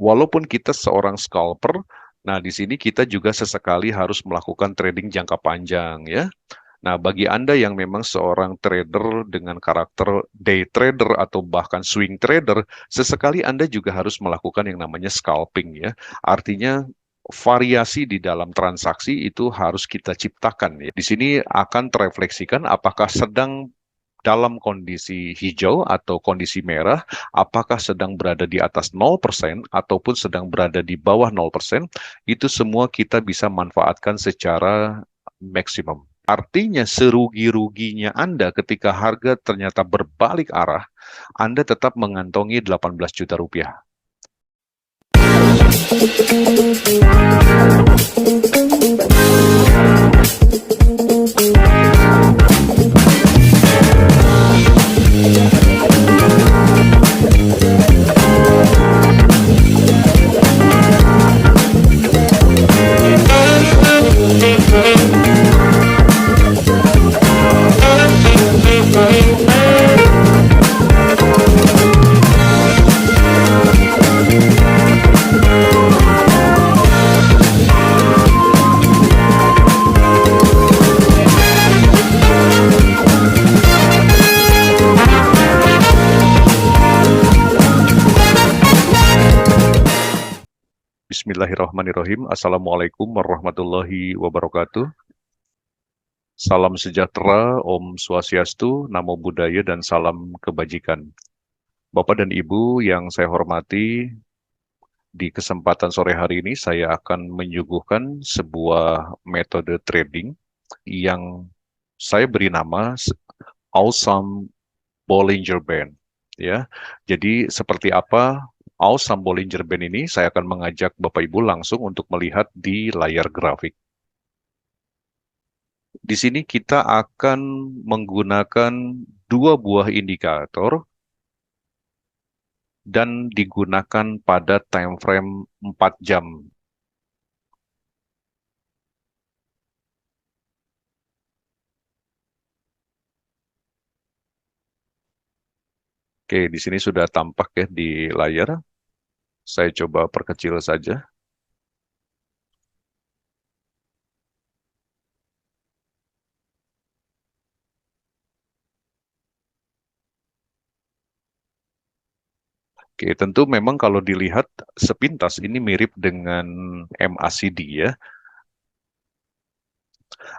walaupun kita seorang scalper, nah di sini kita juga sesekali harus melakukan trading jangka panjang ya. Nah, bagi Anda yang memang seorang trader dengan karakter day trader atau bahkan swing trader, sesekali Anda juga harus melakukan yang namanya scalping ya. Artinya variasi di dalam transaksi itu harus kita ciptakan ya. Di sini akan terefleksikan apakah sedang dalam kondisi hijau atau kondisi merah, apakah sedang berada di atas 0% ataupun sedang berada di bawah 0%, itu semua kita bisa manfaatkan secara maksimum. Artinya serugi-ruginya Anda ketika harga ternyata berbalik arah, Anda tetap mengantongi 18 juta rupiah. Bismillahirrahmanirrahim. Assalamualaikum warahmatullahi wabarakatuh. Salam sejahtera, Om Swastiastu, Namo Buddhaya, dan salam kebajikan. Bapak dan Ibu yang saya hormati, di kesempatan sore hari ini saya akan menyuguhkan sebuah metode trading yang saya beri nama Awesome Bollinger Band. Ya, jadi seperti apa Awesome Bollinger Band ini? Saya akan mengajak Bapak Ibu langsung untuk melihat di layar grafik. Di sini kita akan menggunakan dua buah indikator dan digunakan pada time frame 4 jam. Oke, di sini sudah tampak ya di layar. Saya coba perkecil saja. Oke, tentu memang kalau dilihat sepintas ini mirip dengan MACD ya.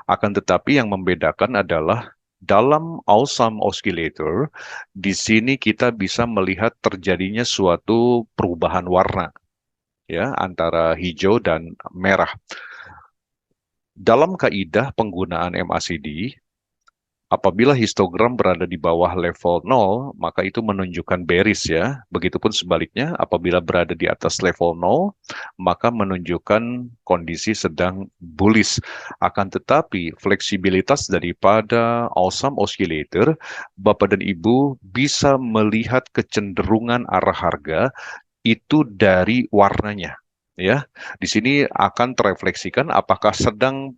Akan tetapi yang membedakan adalah dalam Awesome Oscillator, di sini kita bisa melihat terjadinya suatu perubahan warna ya antara hijau dan merah. Dalam kaidah penggunaan MACD, apabila histogram berada di bawah level 0, maka itu menunjukkan bearish ya. Begitupun sebaliknya, apabila berada di atas level 0, maka menunjukkan kondisi sedang bullish. Akan tetapi, fleksibilitas daripada Awesome Oscillator, Bapak dan Ibu bisa melihat kecenderungan arah harga itu dari warnanya. Ya, di sini akan terefleksikan apakah sedang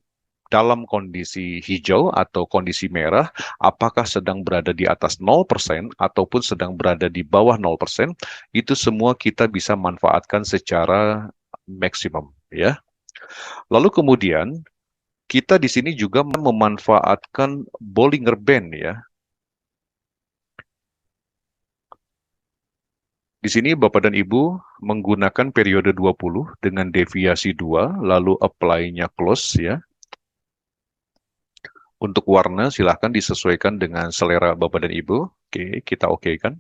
dalam kondisi hijau atau kondisi merah, apakah sedang berada di atas 0% ataupun sedang berada di bawah 0%, itu semua kita bisa manfaatkan secara maksimum ya. Lalu kemudian kita di sini juga memanfaatkan Bollinger Band ya. Di sini Bapak dan Ibu menggunakan periode 20 dengan deviasi 2, lalu apply-nya close ya. Untuk warna silahkan disesuaikan dengan selera Bapak dan Ibu. Oke, kita oke-kan.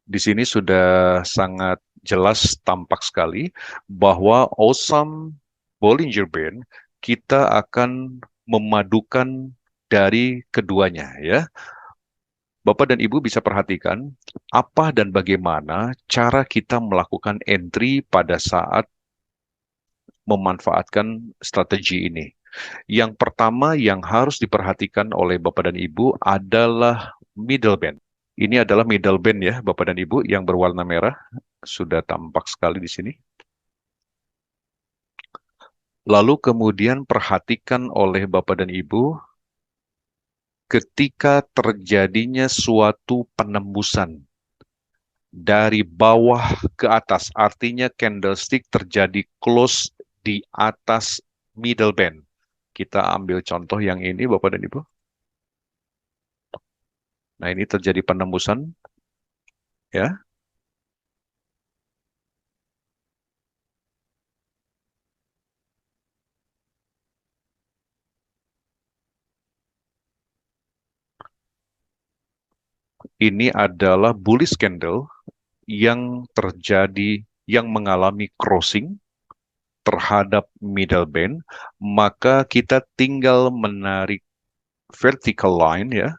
Di sini sudah sangat jelas tampak sekali bahwa Awesome Bollinger Band kita akan memadukan dari keduanya ya. Bapak dan Ibu bisa perhatikan apa dan bagaimana cara kita melakukan entry pada saat memanfaatkan strategi ini. Yang pertama yang harus diperhatikan oleh Bapak dan Ibu adalah middle band. Ini adalah middle band ya, Bapak dan Ibu, yang berwarna merah. Sudah tampak sekali di sini. Lalu kemudian perhatikan oleh Bapak dan Ibu, ketika terjadinya suatu penembusan dari bawah ke atas, artinya candlestick terjadi close di atas middle band. Kita ambil contoh yang ini, Bapak dan Ibu. Nah, ini terjadi penembusan, ya. Ini adalah bullish candle yang terjadi, yang mengalami crossing terhadap middle band, maka kita tinggal menarik vertical line, ya,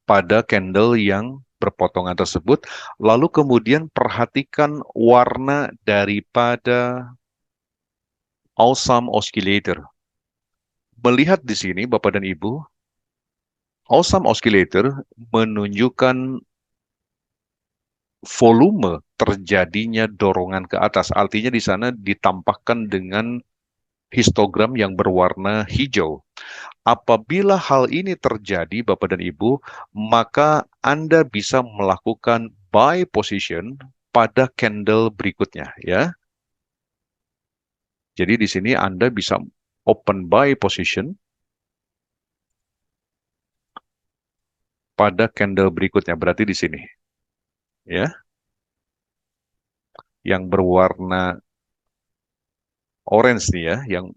pada candle yang berpotongan tersebut. Lalu kemudian perhatikan warna daripada awesome oscillator. Melihat di sini, Bapak dan Ibu, awesome oscillator menunjukkan volume terjadinya dorongan ke atas. Artinya di sana ditampakkan dengan histogram yang berwarna hijau. Apabila hal ini terjadi, Bapak dan Ibu, maka Anda bisa melakukan buy position pada candle berikutnya, ya. Jadi di sini Anda bisa open buy position pada candle berikutnya, berarti di sini, ya, yang berwarna orange nih, ya, yang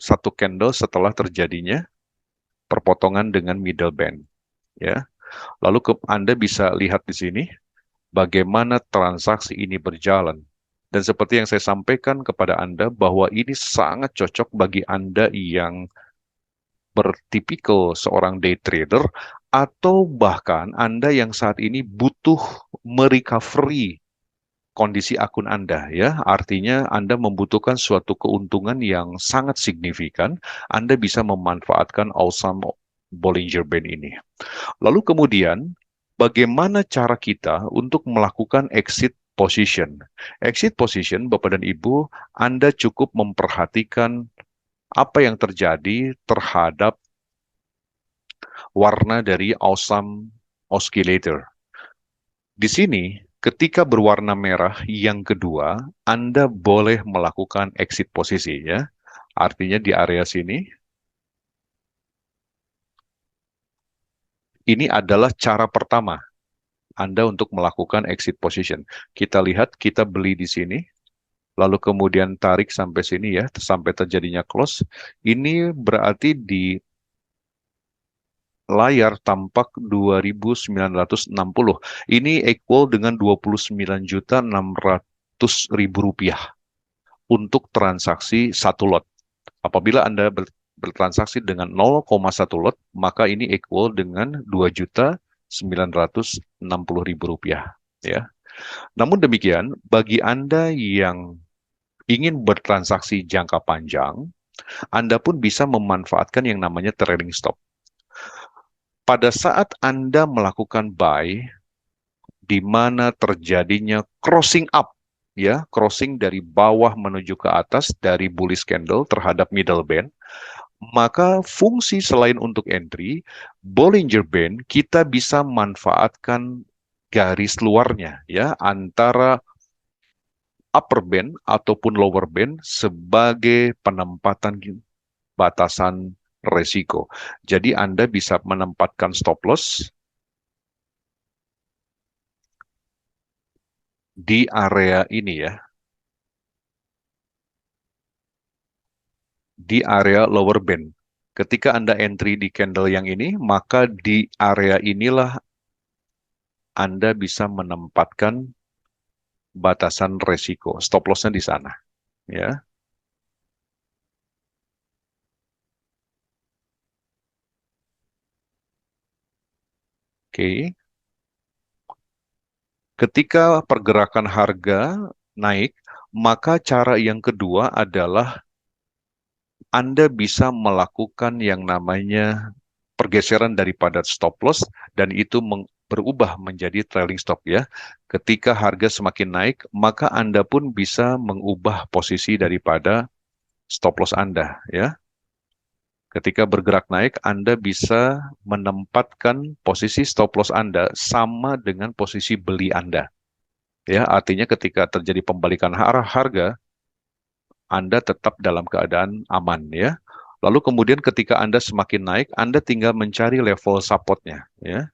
satu candle setelah terjadinya perpotongan dengan middle band, ya. Lalu Anda bisa lihat di sini bagaimana transaksi ini berjalan. Dan seperti yang saya sampaikan kepada Anda, bahwa ini sangat cocok bagi Anda yang bertipikal seorang day trader, atau bahkan Anda yang saat ini butuh merecovery kondisi akun Anda, ya. Artinya Anda membutuhkan suatu keuntungan yang sangat signifikan, Anda bisa memanfaatkan awesome Bollinger Band ini. Lalu kemudian, bagaimana cara kita untuk melakukan exit position? Exit position, Bapak dan Ibu, Anda cukup memperhatikan apa yang terjadi terhadap warna dari awesome oscillator. Di sini, ketika berwarna merah yang kedua, Anda boleh melakukan exit posisi, ya. Artinya di area sini, ini adalah cara pertama Anda untuk melakukan exit position. Kita lihat, kita beli di sini, lalu kemudian tarik sampai sini, ya, sampai terjadinya close. Ini berarti di layar tampak 2.960. Ini equal dengan 29.600.000 rupiah untuk transaksi satu lot. Apabila Anda bertransaksi dengan 0,1 lot, maka ini equal dengan 2.960.000 rupiah, ya. Namun demikian, bagi Anda yang ingin bertransaksi jangka panjang, Anda pun bisa memanfaatkan yang namanya trailing stop. Pada saat Anda melakukan buy, di mana terjadinya crossing up, ya, crossing dari bawah menuju ke atas dari bullish candle terhadap middle band, maka fungsi selain untuk entry, Bollinger Band kita bisa manfaatkan garis luarnya, ya, antara upper band ataupun lower band sebagai penempatan batasan resiko. Jadi Anda bisa menempatkan stop loss di area ini, ya, di area lower band. Ketika Anda entry di candle yang ini, maka di area inilah Anda bisa menempatkan batasan resiko. Stop loss-nya di sana, ya. Oke. Ketika pergerakan harga naik, maka cara yang kedua adalah Anda bisa melakukan yang namanya pergeseran daripada stop loss, dan itu berubah menjadi trailing stop ya. Ketika harga semakin naik, maka Anda pun bisa mengubah posisi daripada stop loss Anda ya. Ketika bergerak naik, Anda bisa menempatkan posisi stop loss Anda sama dengan posisi beli Anda. Ya, artinya ketika terjadi pembalikan arah harga, Anda tetap dalam keadaan aman ya. Lalu kemudian ketika Anda semakin naik, Anda tinggal mencari level support-nya ya.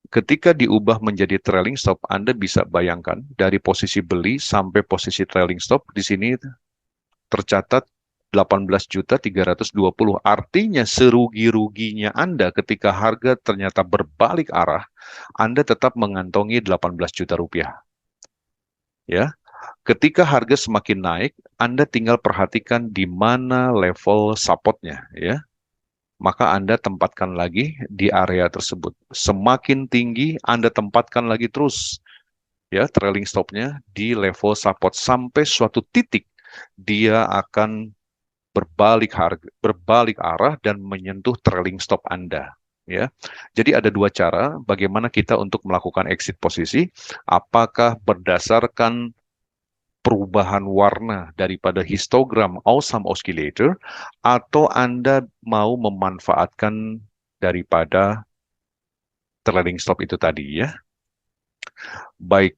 Ketika diubah menjadi trailing stop, Anda bisa bayangkan dari posisi beli sampai posisi trailing stop di sini tercatat 18.320. Artinya serugi-ruginya Anda ketika harga ternyata berbalik arah, Anda tetap mengantongi 18 juta rupiah. Ya, ketika harga semakin naik, Anda tinggal perhatikan di mana level support-nya, ya. Maka Anda tempatkan lagi di area tersebut. Semakin tinggi, Anda tempatkan lagi terus, ya, trailing stop-nya di level support sampai suatu titik dia akan berbalik arah dan menyentuh trailing stop Anda. Ya, jadi ada dua cara bagaimana kita untuk melakukan exit posisi. Apakah berdasarkan perubahan warna daripada histogram Awesome Oscillator, atau Anda mau memanfaatkan daripada trailing stop itu tadi ya. Baik,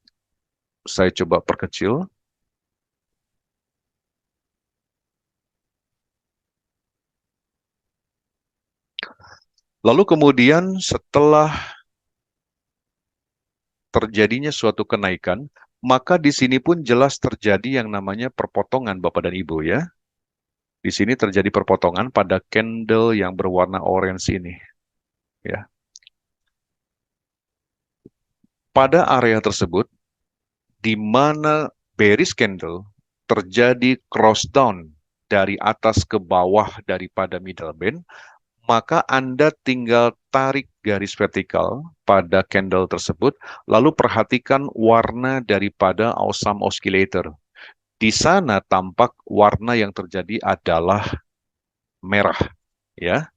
saya coba perkecil. Lalu kemudian setelah terjadinya suatu kenaikan, maka di sini pun jelas terjadi yang namanya perpotongan Bapak dan Ibu ya. Di sini terjadi perpotongan pada candle yang berwarna orange ini ya. Pada area tersebut di mana bearish candle terjadi cross down dari atas ke bawah daripada middle band, maka Anda tinggal tarik garis vertikal pada candle tersebut, lalu perhatikan warna daripada Awesome Oscillator. Di sana tampak warna yang terjadi adalah merah, ya.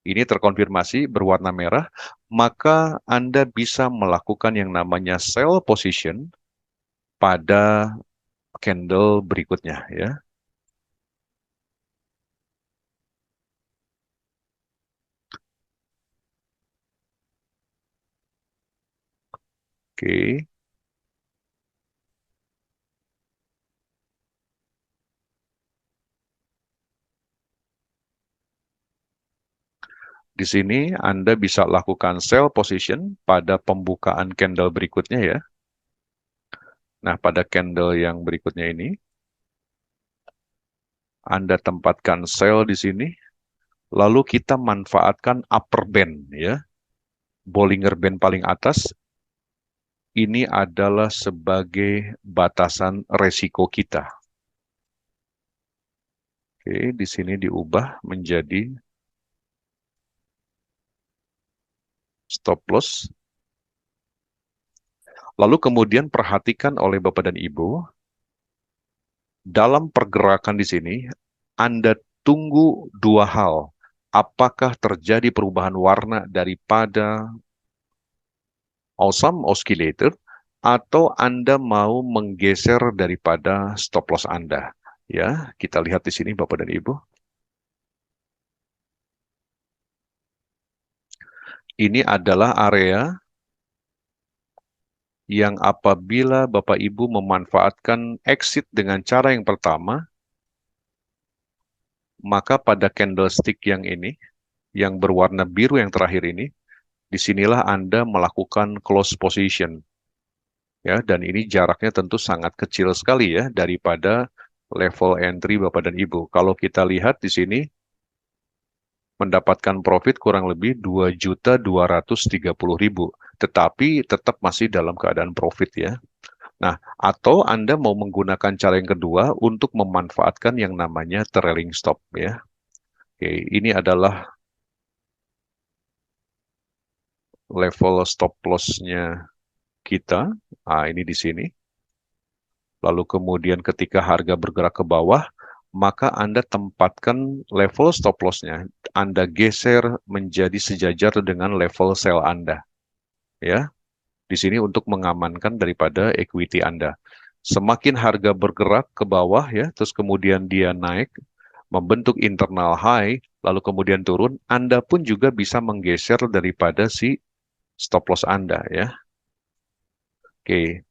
Ini terkonfirmasi berwarna merah, maka Anda bisa melakukan yang namanya sell position pada candle berikutnya, ya. Oke. Di sini Anda bisa lakukan sell position pada pembukaan candle berikutnya ya. Nah, pada candle yang berikutnya ini, Anda tempatkan sell di sini, lalu kita manfaatkan upper band ya. Bollinger Band paling atas, ini adalah sebagai batasan resiko kita. Oke, di sini diubah menjadi stop loss. Lalu kemudian perhatikan oleh Bapak dan Ibu, dalam pergerakan di sini, Anda tunggu dua hal. Apakah terjadi perubahan warna daripada Awesome Oscillator, atau Anda mau menggeser daripada stop loss Anda. Ya, kita lihat di sini Bapak dan Ibu. Ini adalah area yang apabila Bapak Ibu memanfaatkan exit dengan cara yang pertama, maka pada candlestick yang ini, yang berwarna biru yang terakhir ini, disinilah Anda melakukan close position. Ya, dan ini jaraknya tentu sangat kecil sekali ya daripada level entry Bapak dan Ibu. Kalau kita lihat di sini, mendapatkan profit kurang lebih 2.230.000, tetapi tetap masih dalam keadaan profit ya. Nah, atau Anda mau menggunakan cara yang kedua untuk memanfaatkan yang namanya trailing stop ya. Oke, ini adalah level stop loss-nya kita. Nah, ini di sini. Lalu kemudian ketika harga bergerak ke bawah, maka Anda tempatkan level stop loss-nya, Anda geser menjadi sejajar dengan level sell Anda. Ya, di sini untuk mengamankan daripada equity Anda. Semakin harga bergerak ke bawah ya, terus kemudian dia naik, membentuk internal high, lalu kemudian turun, Anda pun juga bisa menggeser daripada si stop loss Anda ya. Oke.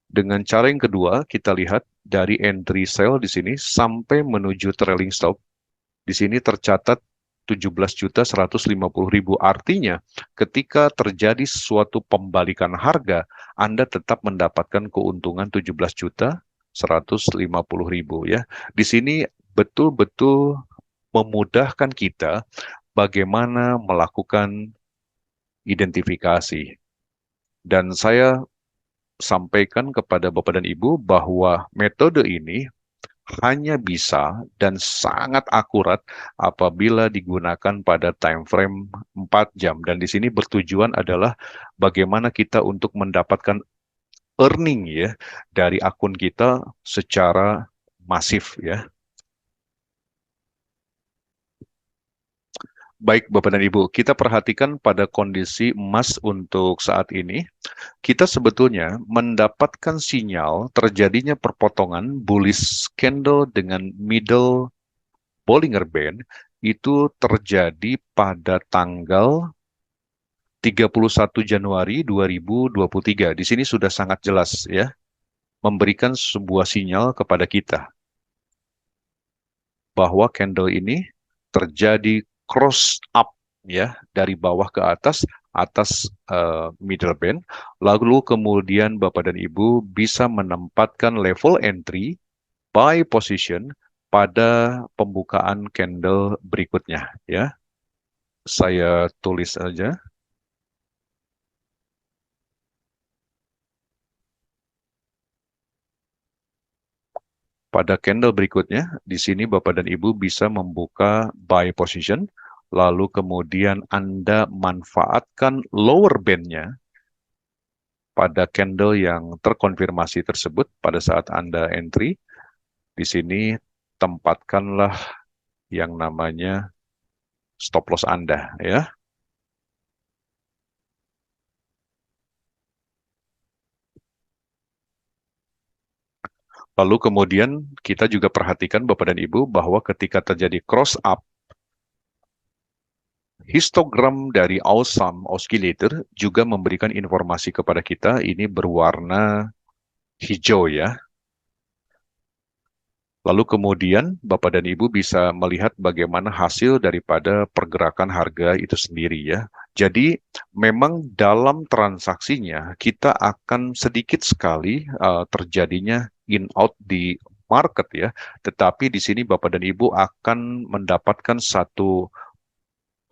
Dengan cara yang kedua, kita lihat dari entry sell di sini sampai menuju trailing stop. Di sini tercatat 17.150.000. Artinya, ketika terjadi suatu pembalikan harga, Anda tetap mendapatkan keuntungan 17.150.000 ya. Di sini betul-betul memudahkan kita bagaimana melakukan identifikasi. Dan saya sampaikan kepada Bapak dan Ibu bahwa metode ini hanya bisa dan sangat akurat apabila digunakan pada time frame 4 jam. Dan di sini bertujuan adalah bagaimana kita untuk mendapatkan earning ya dari akun kita secara masif ya. Baik Bapak dan Ibu, kita perhatikan pada kondisi emas untuk saat ini. Kita sebetulnya mendapatkan sinyal terjadinya perpotongan bullish candle dengan middle Bollinger Band itu terjadi pada tanggal 31 Januari 2023. Di sini sudah sangat jelas ya, memberikan sebuah sinyal kepada kita bahwa candle ini terjadi cross up ya dari bawah ke atas middle band, lalu kemudian Bapak dan Ibu bisa menempatkan level entry buy position pada pembukaan candle berikutnya ya. Saya tulis aja. Pada candle berikutnya, di sini Bapak dan Ibu bisa membuka buy position, lalu kemudian Anda manfaatkan lower band-nya pada candle yang terkonfirmasi tersebut pada saat Anda entry. Di sini tempatkanlah yang namanya stop loss Anda ya. Lalu kemudian kita juga perhatikan Bapak dan Ibu bahwa ketika terjadi cross up, histogram dari Awesome Oscillator juga memberikan informasi kepada kita ini berwarna hijau ya. Lalu kemudian Bapak dan Ibu bisa melihat bagaimana hasil daripada pergerakan harga itu sendiri ya. Jadi memang dalam transaksinya kita akan sedikit sekali terjadinya in out di market ya. Tetapi di sini Bapak dan Ibu akan mendapatkan satu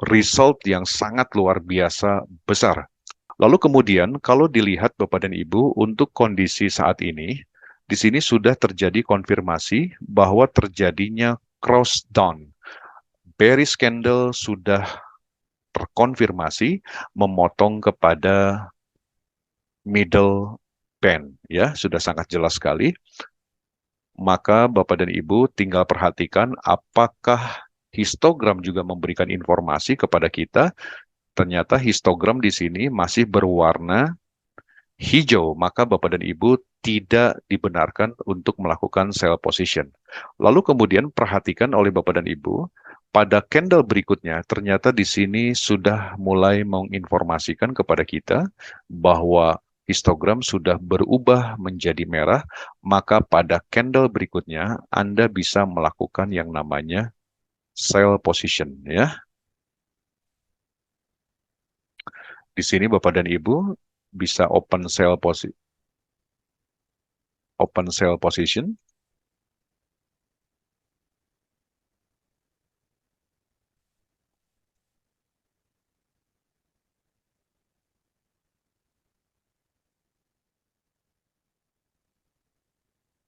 result yang sangat luar biasa besar. Lalu kemudian kalau dilihat Bapak dan Ibu untuk kondisi saat ini, di sini sudah terjadi konfirmasi bahwa terjadinya cross down. Bearish candle sudah terkonfirmasi memotong kepada middle band ya, sudah sangat jelas sekali. Maka Bapak dan Ibu tinggal perhatikan apakah histogram juga memberikan informasi kepada kita. Ternyata histogram di sini masih berwarna hijau, maka Bapak dan Ibu tidak dibenarkan untuk melakukan sell position. Lalu kemudian perhatikan oleh Bapak dan Ibu, pada candle berikutnya ternyata di sini sudah mulai menginformasikan kepada kita bahwa histogram sudah berubah menjadi merah, maka pada candle berikutnya Anda bisa melakukan yang namanya sell position ya. Di sini Bapak dan Ibu bisa open sell position.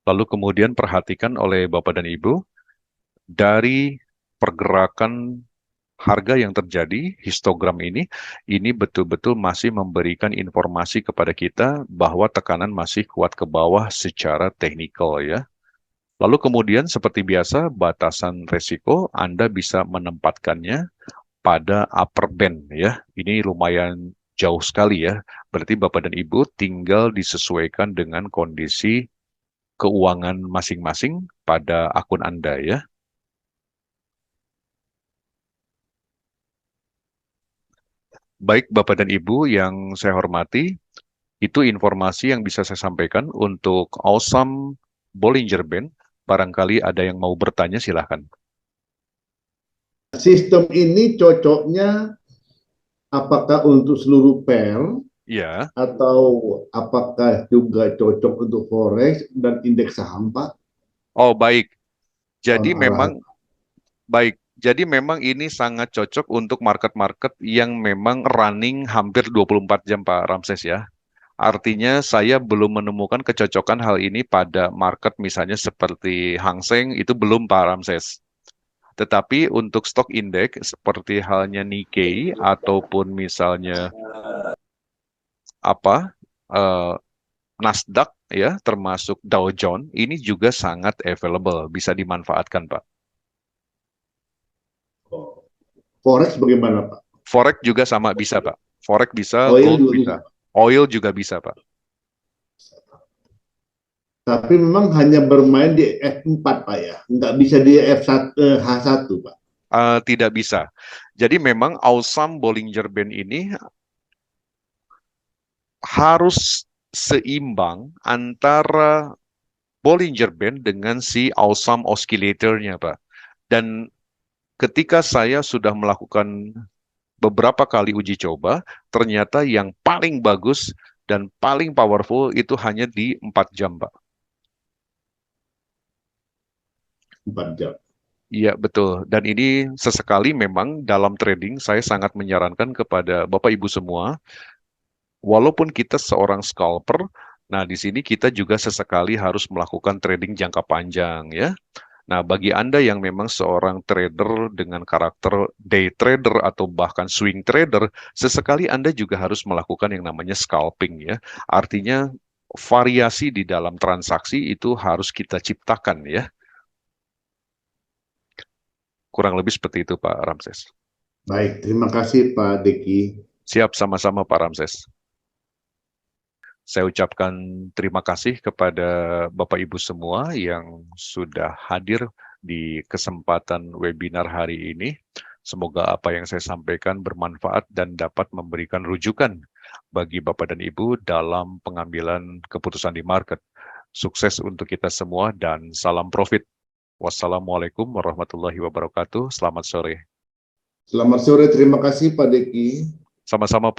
Lalu kemudian perhatikan oleh Bapak dan Ibu, dari pergerakan harga yang terjadi, histogram ini betul-betul masih memberikan informasi kepada kita bahwa tekanan masih kuat ke bawah secara teknikal ya. Lalu kemudian seperti biasa, batasan resiko Anda bisa menempatkannya pada upper band ya. Ini lumayan jauh sekali ya. Berarti Bapak dan Ibu tinggal disesuaikan dengan kondisi keuangan masing-masing pada akun Anda ya. Baik Bapak dan Ibu yang saya hormati, itu informasi yang bisa saya sampaikan untuk Awesome Bollinger Band. Barangkali ada yang mau bertanya, silahkan. Sistem ini cocoknya apakah untuk seluruh PEL Ya, atau apakah juga cocok untuk forex dan indeks saham, Pak? oh baik. Jadi Arahan. memang baik. Jadi memang ini sangat cocok untuk market-market yang memang running hampir 24 jam Pak Ramses ya. Artinya saya belum menemukan kecocokan hal ini pada market misalnya seperti Hang Seng itu belum Pak Ramses. Tetapi untuk stok indeks seperti halnya Nikkei ataupun misalnya apa eh, Nasdaq ya termasuk Dow Jones ini juga sangat available bisa dimanfaatkan Pak. Forex bagaimana, Pak? Forex juga sama bisa Pak. Forex bisa, Oil gold juga bisa. bisa, oil juga bisa Pak. Tapi memang hanya bermain di F4, Pak ya. Nggak bisa di F1, H1, Pak. Tidak bisa. Jadi memang Awesome Bollinger Band ini harus seimbang antara Bollinger Band dengan si Awesome Oscillator-nya, Pak. Dan ketika saya sudah melakukan beberapa kali uji coba, ternyata yang paling bagus dan paling powerful itu hanya di 4 jam, Pak. 4 jam. Iya, betul. Dan ini sesekali memang dalam trading saya sangat menyarankan kepada Bapak Ibu semua, walaupun kita seorang scalper, nah di sini kita juga sesekali harus melakukan trading jangka panjang ya. Nah, bagi Anda yang memang seorang trader dengan karakter day trader atau bahkan swing trader, sesekali Anda juga harus melakukan yang namanya scalping ya. Artinya variasi di dalam transaksi itu harus kita ciptakan ya. Kurang lebih seperti itu Pak Ramses. Baik, terima kasih Pak Deki. Siap sama-sama Pak Ramses. Saya ucapkan terima kasih kepada Bapak Ibu semua yang sudah hadir di kesempatan webinar hari ini. Semoga apa yang saya sampaikan bermanfaat dan dapat memberikan rujukan bagi Bapak dan Ibu dalam pengambilan keputusan di market. Sukses untuk kita semua dan salam profit. Wassalamualaikum warahmatullahi wabarakatuh. Selamat sore. Selamat sore, terima kasih Pak Deki. Sama-sama Pak.